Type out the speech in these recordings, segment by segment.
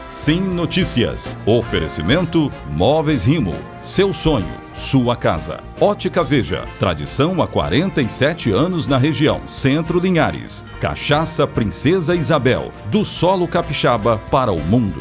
Sim Notícias. Oferecimento Móveis Rimo. Seu sonho, sua casa. Ótica Veja. Tradição há 47 anos na região. Centro Linhares. Cachaça Princesa Isabel. Do solo capixaba para o mundo.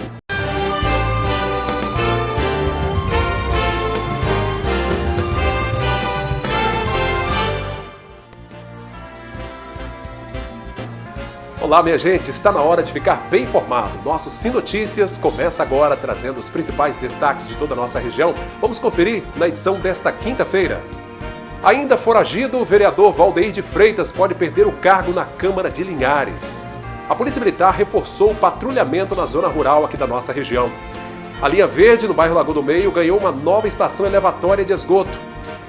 Olá, minha gente, está na hora de ficar bem informado. Nosso Sim Notícias começa agora trazendo os principais destaques de toda a nossa região. Vamos conferir na edição desta quinta-feira. Ainda foragido, o vereador Valdeir de Freitas pode perder o cargo na Câmara de Linhares. A Polícia Militar reforçou o patrulhamento na zona rural aqui da nossa região. A linha verde, no bairro Lagoa do Meio, ganhou uma nova estação elevatória de esgoto.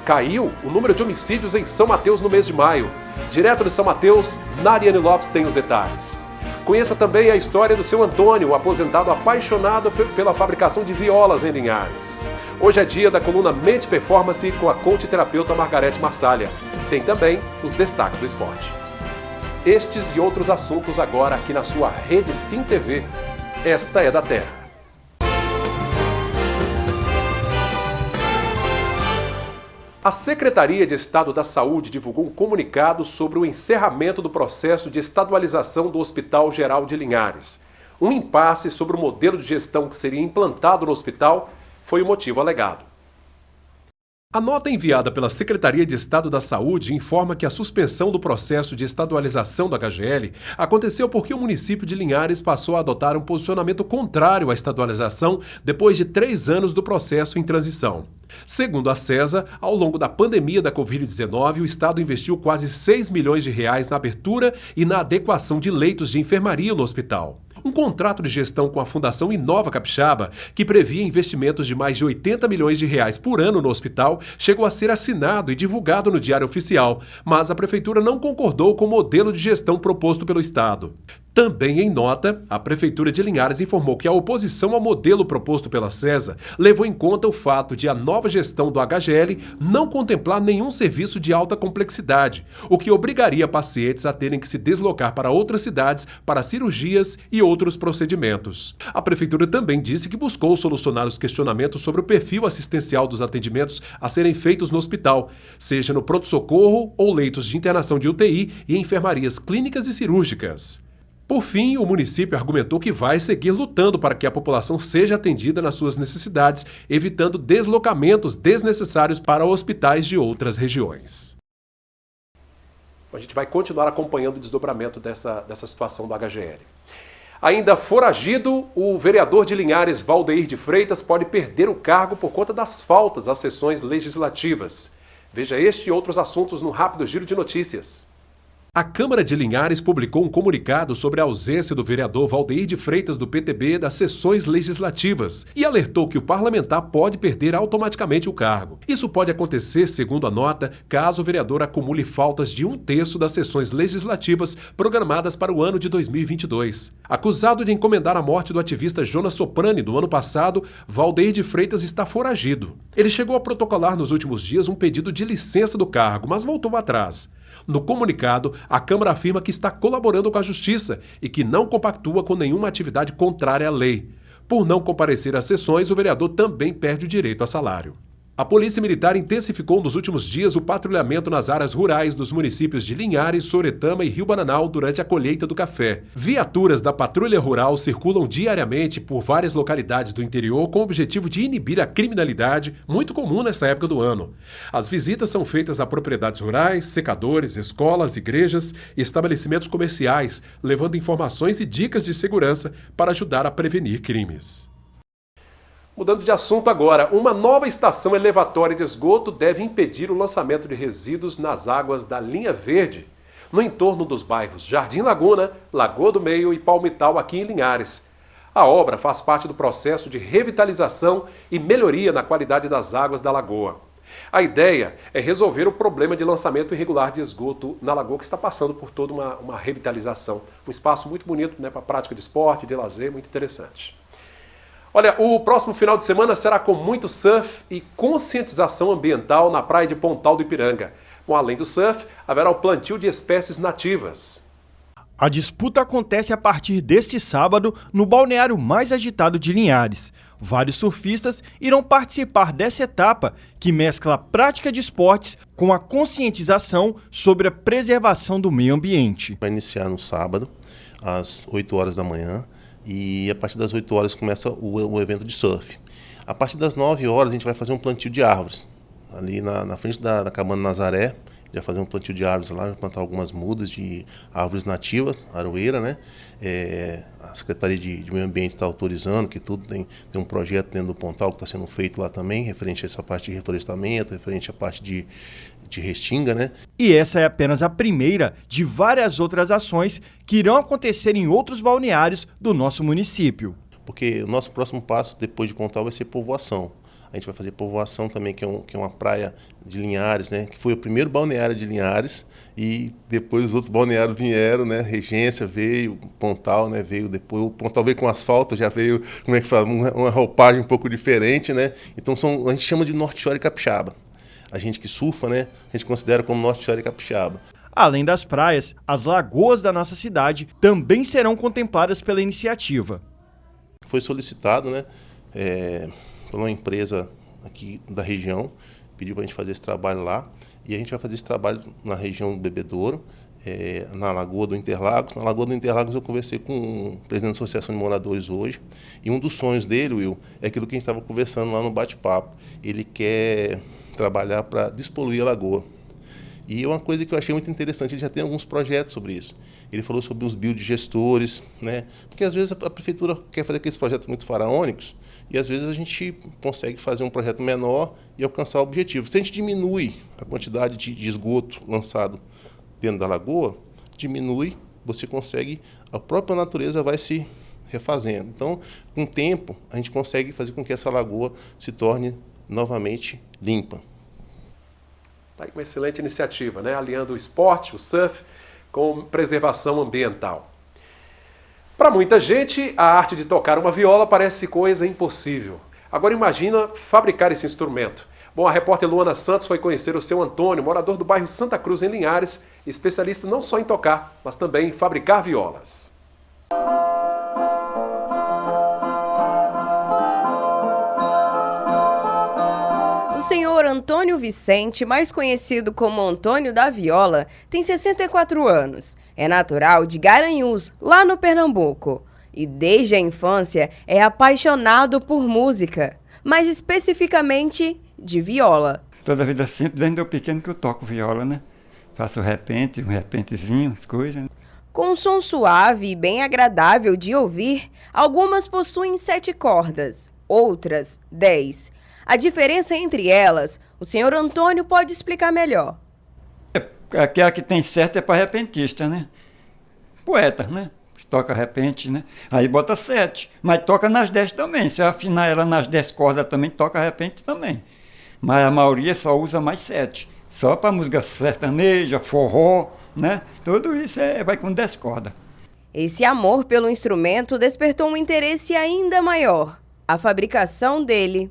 Caiu o número de homicídios em São Mateus no mês de maio. Direto de São Mateus, Nariane Lopes tem os detalhes. Conheça também a história do seu Antônio, um aposentado apaixonado pela fabricação de violas em Linhares. Hoje é dia da coluna Mente Performance com a coach terapeuta Margarete Massalha. Tem também os destaques do esporte. Estes e outros assuntos agora aqui na sua Rede Sim TV. Esta é da Terra. A Secretaria de Estado da Saúde divulgou um comunicado sobre o encerramento do processo de estadualização do Hospital Geral de Linhares. Um impasse sobre o modelo de gestão que seria implantado no hospital foi o motivo alegado. A nota enviada pela Secretaria de Estado da Saúde informa que a suspensão do processo de estadualização do HGL aconteceu porque o município de Linhares passou a adotar um posicionamento contrário à estadualização depois de 3 anos do processo em transição. Segundo a CESA, ao longo da pandemia da Covid-19, o Estado investiu quase R$6 milhões na abertura e na adequação de leitos de enfermaria no hospital. Um contrato de gestão com a Fundação Inova Capixaba, que previa investimentos de mais de R$80 milhões por ano no hospital, chegou a ser assinado e divulgado no Diário Oficial, mas a Prefeitura não concordou com o modelo de gestão proposto pelo Estado. Também em nota, a Prefeitura de Linhares informou que a oposição ao modelo proposto pela CESA levou em conta o fato de a nova gestão do HGL não contemplar nenhum serviço de alta complexidade, o que obrigaria pacientes a terem que se deslocar para outras cidades para cirurgias e outros procedimentos. A Prefeitura também disse que buscou solucionar os questionamentos sobre o perfil assistencial dos atendimentos a serem feitos no hospital, seja no pronto-socorro ou leitos de internação de UTI e enfermarias clínicas e cirúrgicas. Por fim, o município argumentou que vai seguir lutando para que a população seja atendida nas suas necessidades, evitando deslocamentos desnecessários para hospitais de outras regiões. A gente vai continuar acompanhando o desdobramento dessa situação do HGL. Ainda foragido, o vereador de Linhares, Valdeir de Freitas, pode perder o cargo por conta das faltas às sessões legislativas. Veja este e outros assuntos no Rápido Giro de Notícias. A Câmara de Linhares publicou um comunicado sobre a ausência do vereador Valdeir de Freitas do PTB das sessões legislativas e alertou que o parlamentar pode perder automaticamente o cargo. Isso pode acontecer, segundo a nota, caso o vereador acumule faltas de 1/3 das sessões legislativas programadas para o ano de 2022. Acusado de encomendar a morte do ativista Jonas Soprani no ano passado, Valdeir de Freitas está foragido. Ele chegou a protocolar nos últimos dias um pedido de licença do cargo, mas voltou atrás. No comunicado, a Câmara afirma que está colaborando com a Justiça e que não compactua com nenhuma atividade contrária à lei. Por não comparecer às sessões, o vereador também perde o direito a salário. A Polícia Militar intensificou nos últimos dias o patrulhamento nas áreas rurais dos municípios de Linhares, Soretama e Rio Bananal durante a colheita do café. Viaturas da Patrulha Rural circulam diariamente por várias localidades do interior com o objetivo de inibir a criminalidade, muito comum nessa época do ano. As visitas são feitas a propriedades rurais, secadores, escolas, igrejas e estabelecimentos comerciais, levando informações e dicas de segurança para ajudar a prevenir crimes. Mudando de assunto agora, uma nova estação elevatória de esgoto deve impedir o lançamento de resíduos nas águas da linha verde, no entorno dos bairros Jardim Laguna, Lagoa do Meio e Palmital, aqui em Linhares. A obra faz parte do processo de revitalização e melhoria na qualidade das águas da lagoa. A ideia é resolver o problema de lançamento irregular de esgoto na lagoa, que está passando por toda uma revitalização. Um espaço muito bonito, né, para prática de esporte, de lazer, muito interessante. Olha, o próximo final de semana será com muito surf e conscientização ambiental na praia de Pontal do Ipiranga. Bom, além do surf, haverá o plantio de espécies nativas. A disputa acontece a partir deste sábado no balneário mais agitado de Linhares. Vários surfistas irão participar dessa etapa que mescla a prática de esportes com a conscientização sobre a preservação do meio ambiente. Vai iniciar no sábado, às 8 horas da manhã, e a partir das 8 horas começa o evento de surf. A partir das 9 horas a gente vai fazer um plantio de árvores. Ali na frente da Cabana Nazaré, já fazer um plantio de árvores lá, plantar algumas mudas de árvores nativas, aroeira, né? A Secretaria de Meio Ambiente está autorizando, que tudo tem um projeto dentro do Pontal que está sendo feito lá também, referente a essa parte de reflorestamento, referente à parte de restinga, né? E essa é apenas a primeira de várias outras ações que irão acontecer em outros balneários do nosso município. Porque o nosso próximo passo, depois de Pontal, vai ser povoação. A gente vai fazer povoação também, que é uma praia de Linhares, né? Que foi o primeiro balneário de Linhares e depois os outros balneários vieram, né? Regência veio, Pontal, né? Veio depois, o Pontal veio com asfalto, já veio, como é que fala, uma roupagem um pouco diferente, né? Então a gente chama de Norte Shore e Capixaba. A gente que surfa, né? A gente considera como Norte Shore e Capixaba. Além das praias, as lagoas da nossa cidade também serão contempladas pela iniciativa. Foi solicitado, né? Por uma empresa aqui da região, pediu para a gente fazer esse trabalho lá, e a gente vai fazer esse trabalho na região do Bebedouro, na Lagoa do Interlagos. Na Lagoa do Interlagos eu conversei com o presidente da Associação de Moradores hoje, e um dos sonhos dele, Will, é aquilo que a gente estava conversando lá no bate-papo. Ele quer trabalhar para despoluir a lagoa. E uma coisa que eu achei muito interessante, ele já tem alguns projetos sobre isso. Ele falou sobre os biodigestores, né? Porque às vezes a prefeitura quer fazer aqueles projetos muito faraônicos, e às vezes a gente consegue fazer um projeto menor e alcançar o objetivo. Se a gente diminui a quantidade de esgoto lançado dentro da lagoa, diminui, você consegue, a própria natureza vai se refazendo. Então, com o tempo, a gente consegue fazer com que essa lagoa se torne novamente limpa. Tá aí uma excelente iniciativa, né? Aliando o esporte, o surf, com preservação ambiental. Para muita gente, a arte de tocar uma viola parece coisa impossível. Agora imagina fabricar esse instrumento. Bom, a repórter Luana Santos foi conhecer o seu Antônio, morador do bairro Santa Cruz, em Linhares, especialista não só em tocar, mas também em fabricar violas. O senhor Antônio Vicente, mais conhecido como Antônio da Viola, tem 64 anos. É natural de Garanhuns, lá no Pernambuco. E desde a infância é apaixonado por música, mais especificamente de viola. Toda a vida sempre, desde eu pequeno que eu toco viola, né? Faço repente, um repentezinho, as coisas. Com um som suave e bem agradável de ouvir, algumas possuem 7 cordas, outras 10. A diferença entre elas, o senhor Antônio pode explicar melhor. Aquela que tem certo é para repentista, né? Poeta, né? Toca repente, né? Aí bota 7, mas toca nas 10 também. Se eu afinar ela nas 10 cordas também, toca repente também. Mas a maioria só usa mais 7. Só para música sertaneja, forró, né? Tudo isso vai com 10 cordas. Esse amor pelo instrumento despertou um interesse ainda maior. A fabricação dele.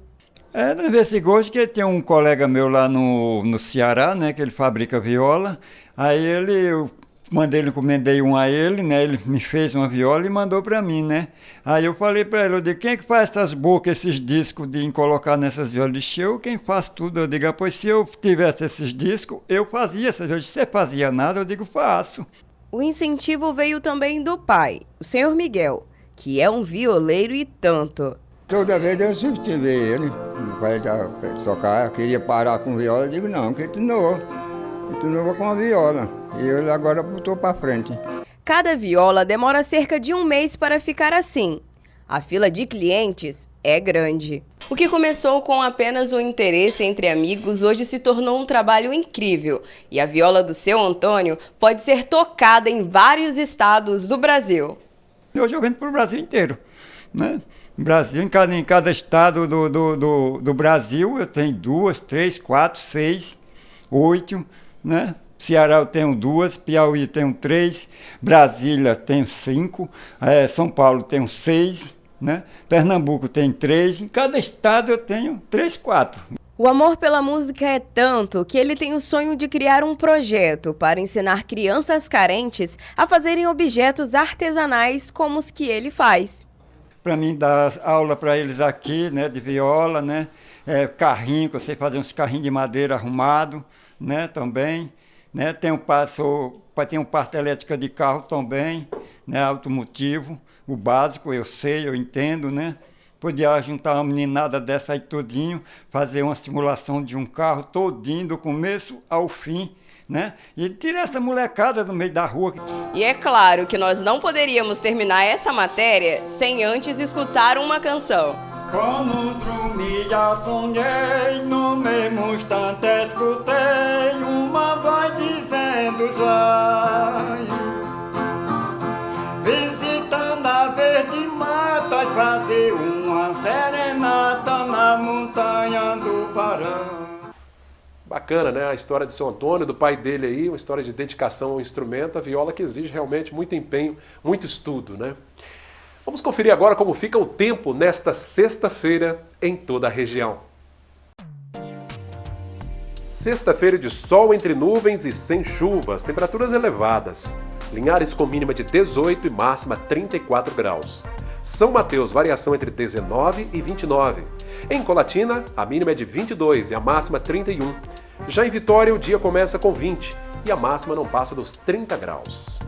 Nesse gosto que tem um colega meu lá no Ceará, né, que ele fabrica viola. Aí eu encomendei um a ele, né, ele me fez uma viola e mandou para mim, né. Aí eu falei para ele, eu digo, quem é que faz essas bocas, esses discos de colocar nessas violas? Ele disse, eu, quem faz tudo. Eu digo, pois se eu tivesse esses discos, eu fazia essas violas. Você fazia nada? Eu digo, faço. O incentivo veio também do pai, o senhor Miguel, que é um violeiro e tanto. Toda vez eu incentivei ele, vai tocar, queria parar com viola, eu digo, não, continua com a viola. E ele agora botou para frente. Cada viola demora cerca de 1 mês para ficar assim. A fila de clientes é grande. O que começou com apenas um interesse entre amigos, hoje se tornou um trabalho incrível. E a viola do seu Antônio pode ser tocada em vários estados do Brasil. Hoje eu vendo para o Brasil inteiro, né? Brasil, em cada estado do Brasil, eu tenho 2, 3, 4, 6, 8, né? Ceará eu tenho 2, Piauí tenho 3, Brasília tenho 5, São Paulo tenho 6, né? Pernambuco tem 3, em cada estado eu tenho 3, 4. O amor pela música é tanto que ele tem o sonho de criar um projeto para ensinar crianças carentes a fazerem objetos artesanais como os que ele faz. Para mim dar aula para eles aqui, né, de viola, né, carrinho, que eu sei fazer uns carrinhos de madeira arrumado, né, também, né, tem um parte elétrica de carro também, né, automotivo, o básico eu sei, eu entendo, né. Podia juntar uma meninada dessa aí todinho, fazer uma simulação de um carro todinho, do começo ao fim, né? E tirar essa molecada do meio da rua. E é claro que nós não poderíamos terminar essa matéria sem antes escutar uma canção. Quando dormi já sonhei, no mesmo instante escutei uma voz dizendo vai. Visitando a verde mata, fazer uma serenata na montanha do Pará. Bacana, né? A história de seu Antônio, do pai dele aí, uma história de dedicação ao instrumento, a viola que exige realmente muito empenho, muito estudo, né? Vamos conferir agora como fica o tempo nesta sexta-feira em toda a região. Sexta-feira de sol entre nuvens e sem chuvas, temperaturas elevadas. Linhares com mínima de 18 e máxima 34 graus. São Mateus, variação entre 19 e 29. Em Colatina, a mínima é de 22 e a máxima 31. Já em Vitória, o dia começa com 20 e a máxima não passa dos 30 graus.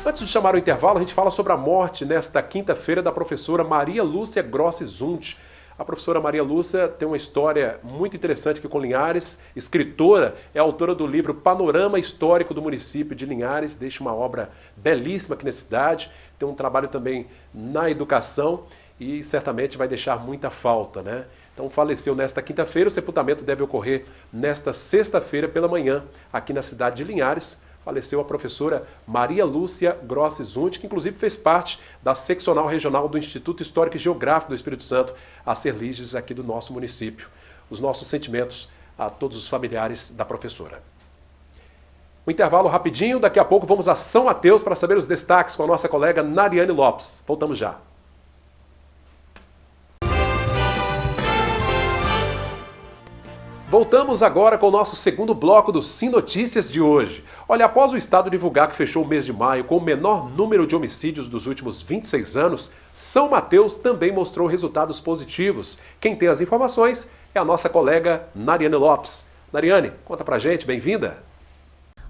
Antes de chamar o intervalo, a gente fala sobre a morte nesta quinta-feira da professora Maria Lúcia Grossi Zunt. A professora Maria Lúcia tem uma história muito interessante aqui com Linhares, escritora, é autora do livro Panorama Histórico do Município de Linhares, deixa uma obra belíssima aqui na cidade, tem um trabalho também na educação e certamente vai deixar muita falta, né? Então faleceu nesta quinta-feira, o sepultamento deve ocorrer nesta sexta-feira pela manhã, aqui na cidade de Linhares. Faleceu a professora Maria Lúcia Grossi Zunt, que inclusive fez parte da seccional regional do Instituto Histórico e Geográfico do Espírito Santo, a Serliges, aqui do nosso município. Os nossos sentimentos a todos os familiares da professora. Um intervalo rapidinho, daqui a pouco vamos a São Mateus para saber os destaques com a nossa colega Nariane Lopes. Voltamos já. Voltamos agora com o nosso segundo bloco do Sim Notícias de hoje. Olha, após o Estado divulgar que fechou o mês de maio com o menor número de homicídios dos últimos 26 anos, São Mateus também mostrou resultados positivos. Quem tem as informações é a nossa colega Nariane Lopes. Nariane, conta pra gente, bem-vinda.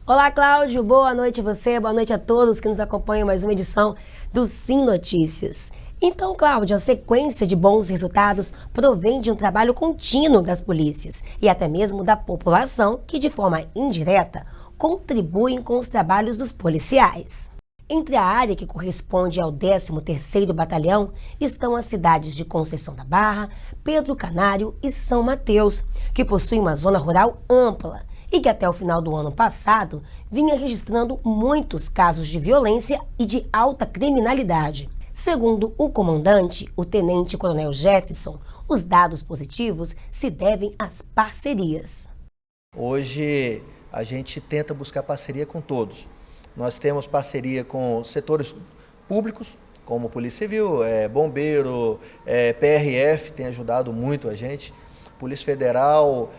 Olá, Cláudio, boa noite a você, boa noite a todos que nos acompanham em mais uma edição do Sim Notícias. Então, Cláudio, a sequência de bons resultados provém de um trabalho contínuo das polícias e até mesmo da população que, de forma indireta, contribuem com os trabalhos dos policiais. Entre a área que corresponde ao 13º Batalhão estão as cidades de Conceição da Barra, Pedro Canário e São Mateus, que possuem uma zona rural ampla e que até o final do ano passado vinha registrando muitos casos de violência e de alta criminalidade. Segundo o comandante, o tenente-coronel Jefferson, os dados positivos se devem às parcerias. Hoje a gente tenta buscar parceria com todos. Nós temos parceria com setores públicos, como Polícia Civil, Bombeiro, PRF tem ajudado muito a gente, Polícia Federal,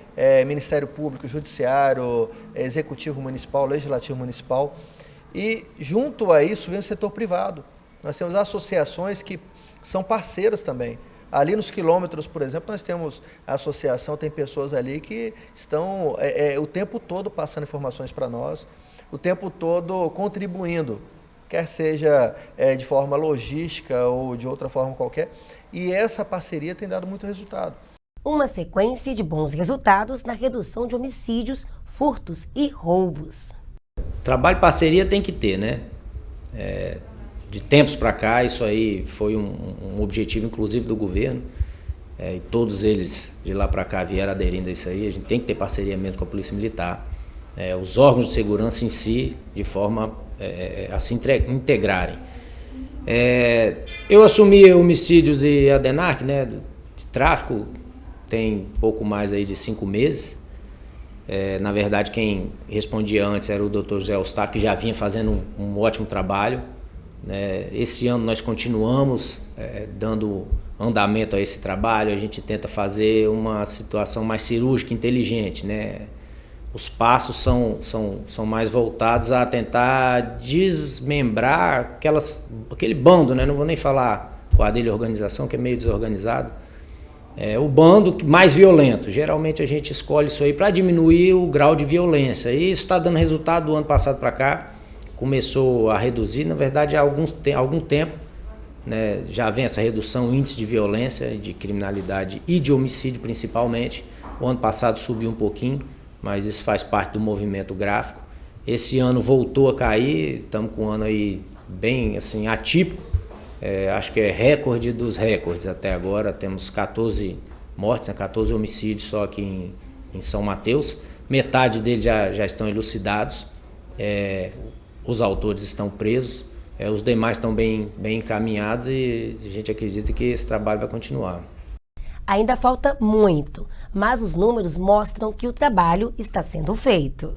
Ministério Público, Judiciário, Executivo Municipal, Legislativo Municipal. E junto a isso vem o setor privado. Nós temos associações que são parceiras também. Ali nos quilômetros, por exemplo, nós temos a associação, tem pessoas ali que estão o tempo todo passando informações para nós, o tempo todo contribuindo, quer seja de forma logística ou de outra forma qualquer, e essa parceria tem dado muito resultado. Uma sequência de bons resultados na redução de homicídios, furtos e roubos. Trabalho parceria tem que ter, né? De tempos para cá, isso aí foi um objetivo, inclusive, do governo. E todos eles, de lá para cá, vieram aderindo a isso aí. A gente tem que ter parceria mesmo com a Polícia Militar. Os órgãos de segurança em si, de forma a se integrarem. Eu assumi homicídios e a DENARC, né, de tráfico, tem pouco mais aí de 5 meses. Na verdade, quem respondia antes era o Dr. José Eustáquio, que já vinha fazendo um ótimo trabalho. Esse ano nós continuamos dando andamento a esse trabalho, a gente tenta fazer uma situação mais cirúrgica, inteligente, né? Os passos são mais voltados a tentar desmembrar aquele bando, né? Não vou nem falar quadrilha e organização, que é meio desorganizado. O bando mais violento. Geralmente a gente escolhe isso aí para diminuir o grau de violência. E isso está dando resultado do ano passado para cá. Começou a reduzir, na verdade, há algum tempo, né? Já vem essa redução, índice de violência, de criminalidade e de homicídio principalmente. O ano passado subiu um pouquinho, mas isso faz parte do movimento gráfico. Esse ano voltou a cair, estamos com um ano aí bem assim, atípico. Acho que é recorde dos recordes até agora. Temos 14 mortes, 14 homicídios só aqui em São Mateus. Metade deles já estão elucidados. Os autores estão presos. Os demais estão bem encaminhados e a gente acredita que esse trabalho vai continuar. Ainda falta muito, mas os números mostram que o trabalho está sendo feito.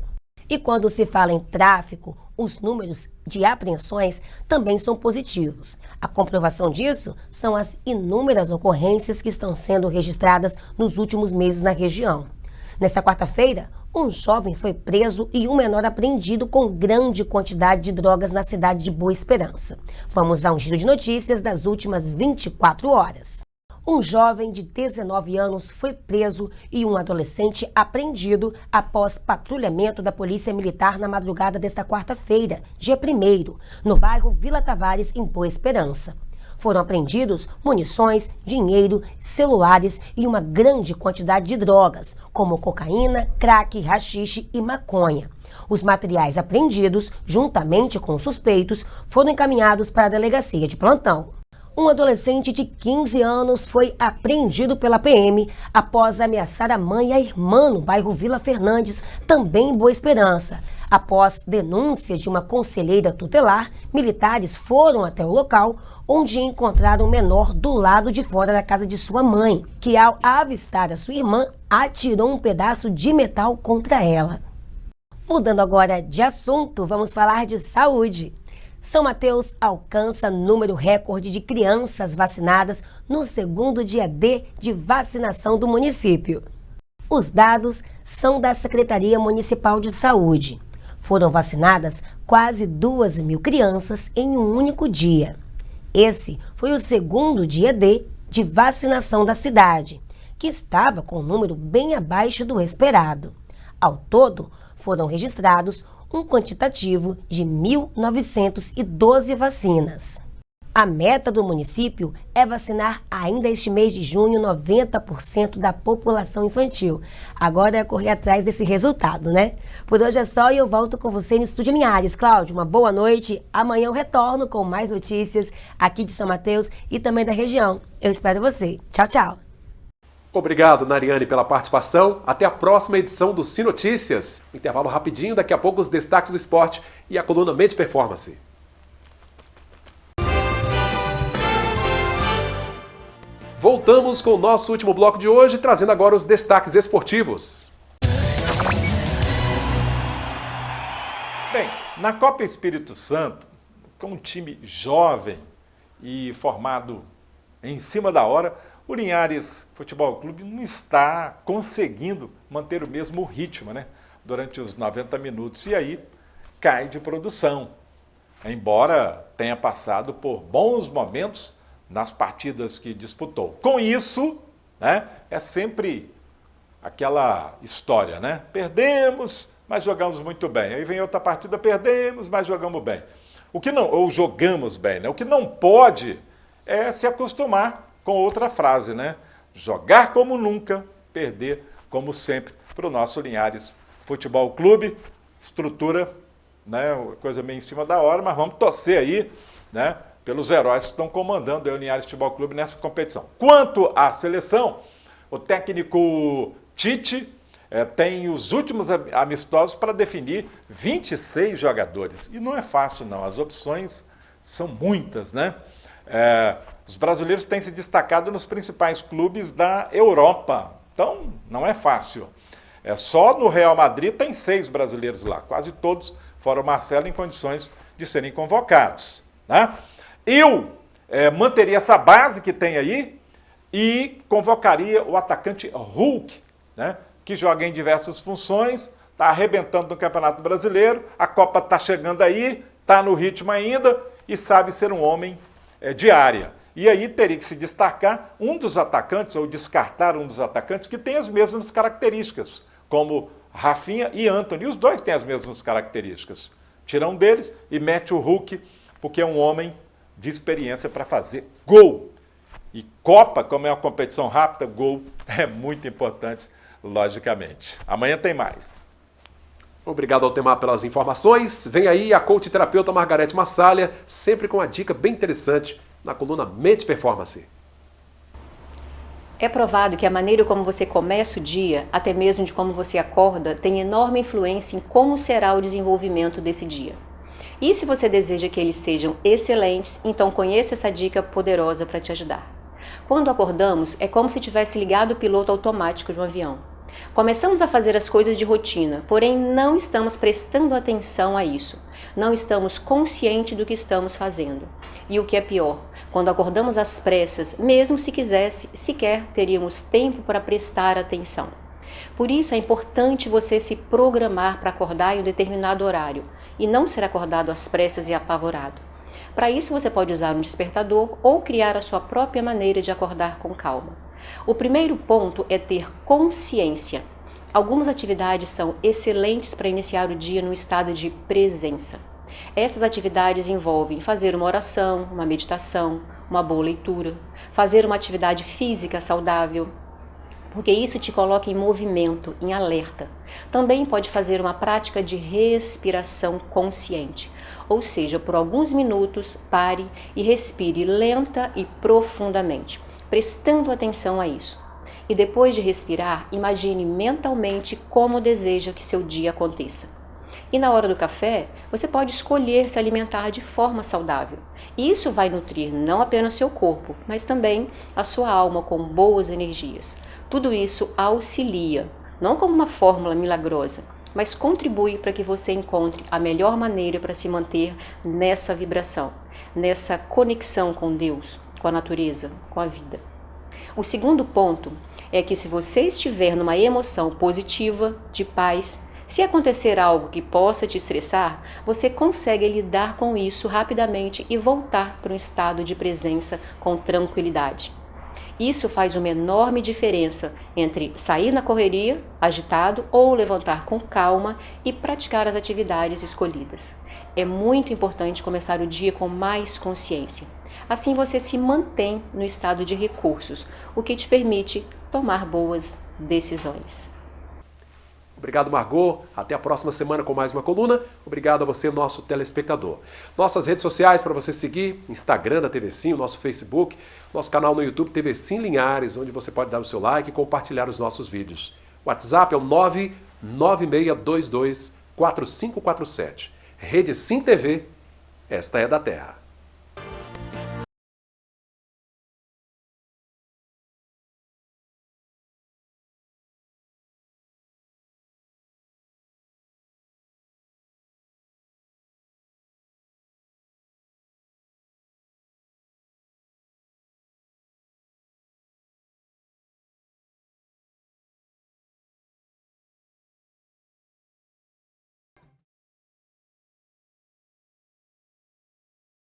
E quando se fala em tráfico, os números de apreensões também são positivos. A comprovação disso são as inúmeras ocorrências que estão sendo registradas nos últimos meses na região. Nesta quarta-feira, um jovem foi preso e um menor apreendido com grande quantidade de drogas na cidade de Boa Esperança. Vamos a um giro de notícias das últimas 24 horas. Um jovem de 19 anos foi preso e um adolescente apreendido após patrulhamento da Polícia Militar na madrugada desta quarta-feira, dia 1º, no bairro Vila Tavares, em Boa Esperança. Foram apreendidos munições, dinheiro, celulares e uma grande quantidade de drogas, como cocaína, crack, haxixe e maconha. Os materiais apreendidos, juntamente com os suspeitos, foram encaminhados para a delegacia de plantão. Um adolescente de 15 anos foi apreendido pela PM após ameaçar a mãe e a irmã no bairro Vila Fernandes, também em Boa Esperança. Após denúncia de uma conselheira tutelar, militares foram até o local, onde encontraram o menor do lado de fora da casa de sua mãe, que ao avistar a sua irmã, atirou um pedaço de metal contra ela. Mudando agora de assunto, vamos falar de saúde. São Mateus alcança número recorde de crianças vacinadas no segundo dia D de vacinação do município. Os dados são da Secretaria Municipal de Saúde. Foram vacinadas quase 2.000 crianças em um único dia. Esse foi o segundo dia D de vacinação da cidade, que estava com um número bem abaixo do esperado. Ao todo, foram registrados um quantitativo de 1.912 vacinas. A meta do município é vacinar ainda este mês de junho 90% da população infantil. Agora é correr atrás desse resultado, né? Por hoje é só e eu volto com você no Estúdio Linhares. Cláudio, uma boa noite. Amanhã eu retorno com mais notícias aqui de São Mateus e também da região. Eu espero você. Tchau, tchau. Obrigado, Nariane, pela participação. Até a próxima edição do Sim Notícias. Intervalo rapidinho, daqui a pouco os destaques do esporte e a coluna Mente Performance. Voltamos com o nosso último bloco de hoje, trazendo agora os destaques esportivos. Bem, na Copa Espírito Santo, com um time jovem e formado em cima da hora, o Linhares Futebol Clube não está conseguindo manter o mesmo ritmo, né, durante os 90 minutos. E aí cai de produção, embora tenha passado por bons momentos nas partidas que disputou. Com isso, né, é sempre aquela história, né? Perdemos, mas jogamos muito bem. Aí vem outra partida, perdemos, mas jogamos bem. Ou jogamos bem, né? O que não pode é se acostumar com outra frase, né? Jogar como nunca, perder como sempre, para o nosso Linhares Futebol Clube. Estrutura, né? Coisa meio em cima da hora, mas vamos torcer aí, né? Pelos heróis que estão comandando o Linhares Futebol Clube nessa competição. Quanto à seleção, o técnico Tite tem os últimos amistosos para definir 26 jogadores. E não é fácil, não. As opções são muitas, né? Os brasileiros têm se destacado nos principais clubes da Europa. Então, não é fácil. Só no Real Madrid tem 6 brasileiros lá. Quase todos, fora o Marcelo, em condições de serem convocados, né? Eu manteria essa base que tem aí e convocaria o atacante Hulk, né, que joga em diversas funções, está arrebentando no Campeonato Brasileiro, a Copa está chegando aí, está no ritmo ainda e sabe ser um homem de área. E aí teria que se destacar um dos atacantes, ou descartar um dos atacantes, que tem as mesmas características, como Rafinha e Antony. Os dois têm as mesmas características. Tira um deles e mete o Hulk, porque é um homem de experiência para fazer gol. E Copa, como é uma competição rápida, gol é muito importante, logicamente. Amanhã tem mais. Obrigado, Altemar, pelas informações. Vem aí a coach e terapeuta Margarete Massalha, sempre com uma dica bem interessante na coluna Mente Performance. É provado que a maneira como você começa o dia, até mesmo de como você acorda, tem enorme influência em como será o desenvolvimento desse dia. E se você deseja que eles sejam excelentes, então conheça essa dica poderosa para te ajudar. Quando acordamos, é como se tivesse ligado o piloto automático de um avião. Começamos a fazer as coisas de rotina, porém não estamos prestando atenção a isso. Não estamos conscientes do que estamos fazendo. E o que é pior, quando acordamos às pressas, mesmo se quisesse, sequer teríamos tempo para prestar atenção. Por isso é importante você se programar para acordar em um determinado horário e não ser acordado às pressas e apavorado. Para isso você pode usar um despertador ou criar a sua própria maneira de acordar com calma. O primeiro ponto é ter consciência. Algumas atividades são excelentes para iniciar o dia no estado de presença. Essas atividades envolvem fazer uma oração, uma meditação, uma boa leitura, fazer uma atividade física saudável, porque isso te coloca em movimento, em alerta. Também pode fazer uma prática de respiração consciente, ou seja, por alguns minutos pare e respire lenta e profundamente, prestando atenção a isso. E depois de respirar, imagine mentalmente como deseja que seu dia aconteça. E na hora do café, você pode escolher se alimentar de forma saudável. Isso vai nutrir não apenas seu corpo, mas também a sua alma com boas energias. Tudo isso auxilia, não como uma fórmula milagrosa, mas contribui para que você encontre a melhor maneira para se manter nessa vibração, nessa conexão com Deus, com a natureza, com a vida. O segundo ponto é que se você estiver numa emoção positiva, de paz, se acontecer algo que possa te estressar, você consegue lidar com isso rapidamente e voltar para um estado de presença com tranquilidade. Isso faz uma enorme diferença entre sair na correria, agitado, ou levantar com calma e praticar as atividades escolhidas. É muito importante começar o dia com mais consciência. Assim você se mantém no estado de recursos, o que te permite tomar boas decisões. Obrigado, Margot. Até a próxima semana com mais uma coluna. Obrigado a você, nosso telespectador. Nossas redes sociais para você seguir: Instagram da TV Sim, o nosso Facebook, nosso canal no YouTube TV Sim Linhares, onde você pode dar o seu like e compartilhar os nossos vídeos. O WhatsApp é o 996224547. Rede Sim TV, esta é da Terra.